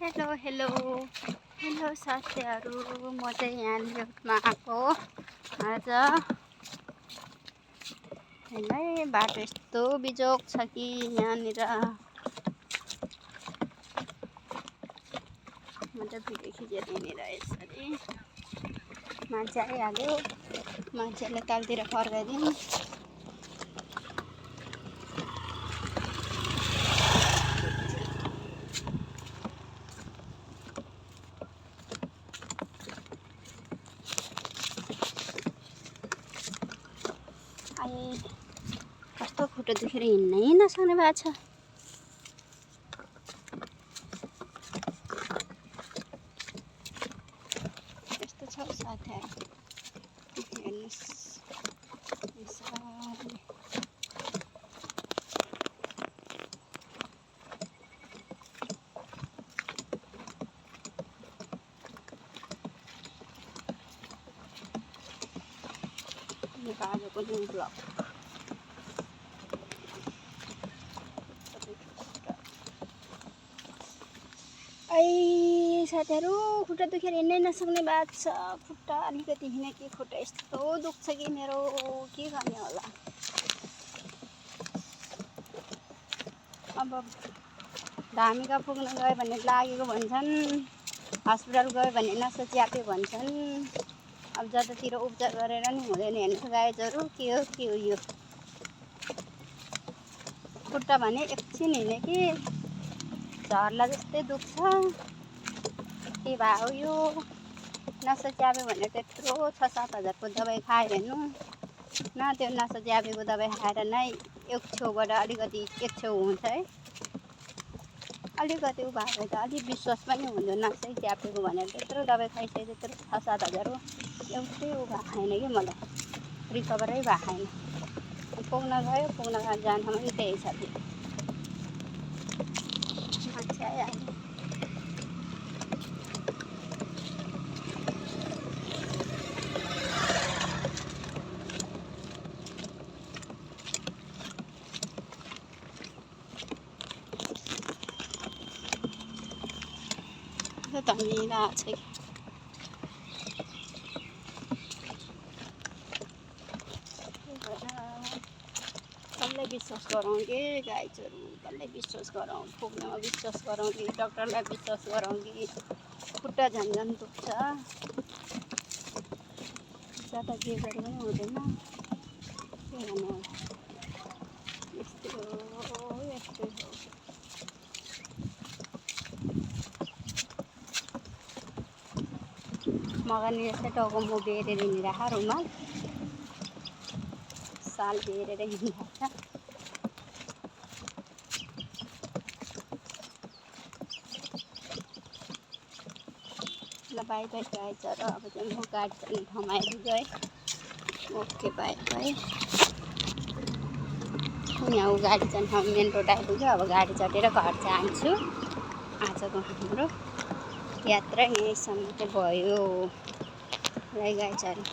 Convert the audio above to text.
Hello hello hello साथीहरू, म चाहिँ यहाँ लेआउटमा आएको आज होइन। बाटो यस्तो बिजोग छ कि यहाँनिर म त भिडियो खिचेर हिँडेर यसरी मान्छे आइहाल्यो। मान्छेले कालतिर फर्काइदिउँ। कस्तो खुट्टा दुखेर हिँड्नै नसक्ने भएको छ। यस्तो छ साथीहरू, हेर्नुहोस् आजको न्यू ब्लग। साथीहरू, खुट्टा दुखेर हिँड्नै नसक्ने बात छ। खुट्टा अलिकति हिँडे कि खुट्टा यस्तो दुख्छ कि मेरो, के गर्ने होला। अब धामिका पुग्न गयो भने लागेको भन्छन्, हस्पिटल गयो भने नसा च्याप्यो भन्छन्। अब जतातिर उपचार गरेर नि हुँदैन। हेर्नुहोस् गाइजहरू, के हो यो खुट्टा भने एकछिन हिँडे कि झर्ला जस्तै दुख्छ। के भयो यो, नसा च्याप्यो भने त्यत्रो 6-7 हजारको दबाई खायो हेर्नु न। त्यो नसा च्यापेको दबाई खाएर नै एक छेउबाट अलिकति एक छेउ हुन्छ है। अलिकति उ भएको त अलिक विश्वास पनि हुँदैन। नसै च्यापेको भनेर त्यत्रो दबाई खाइसक्यो, त्यत्रो 6-7 हजार हो। एउटै उ भएको छैन कि मलाई, रिकभरै भएको छैन। पुग्न जान पनि त्यही छ। मान्छे आइहाल्यो। धमिला छ कसलाई विश्वास गरौँ कि गाइजहरू, कसलाई विश्वास गरौँ। पुग्नेमा विश्वास गरौँ कि डक्टरलाई विश्वास गरौँ कि खुट्टा झन् दुख्छ। जता जे गरे पनि हुँदैन। के भन्नु, यस्तै हो यस्तै हो। मगानी जस्तै टाउको मुख बेरेर हिँडिरहेको रुमाल, साल बेरेर हिँडिरहेको छ। ल बाई बाई गाइजहरू, अब चाहिँ म गाडी चढ्ने ठाउँमा आइपुग्यो है। Okay by by. यहाँ गाडी चढ्ने ठाउँ मेन रोड आइपुग्यो। अब गाडी चढेर घर जान्छु। आजको हाम्रो यात्रा यहीँसम्म चाहिँ भयो। ल गाइजहरू।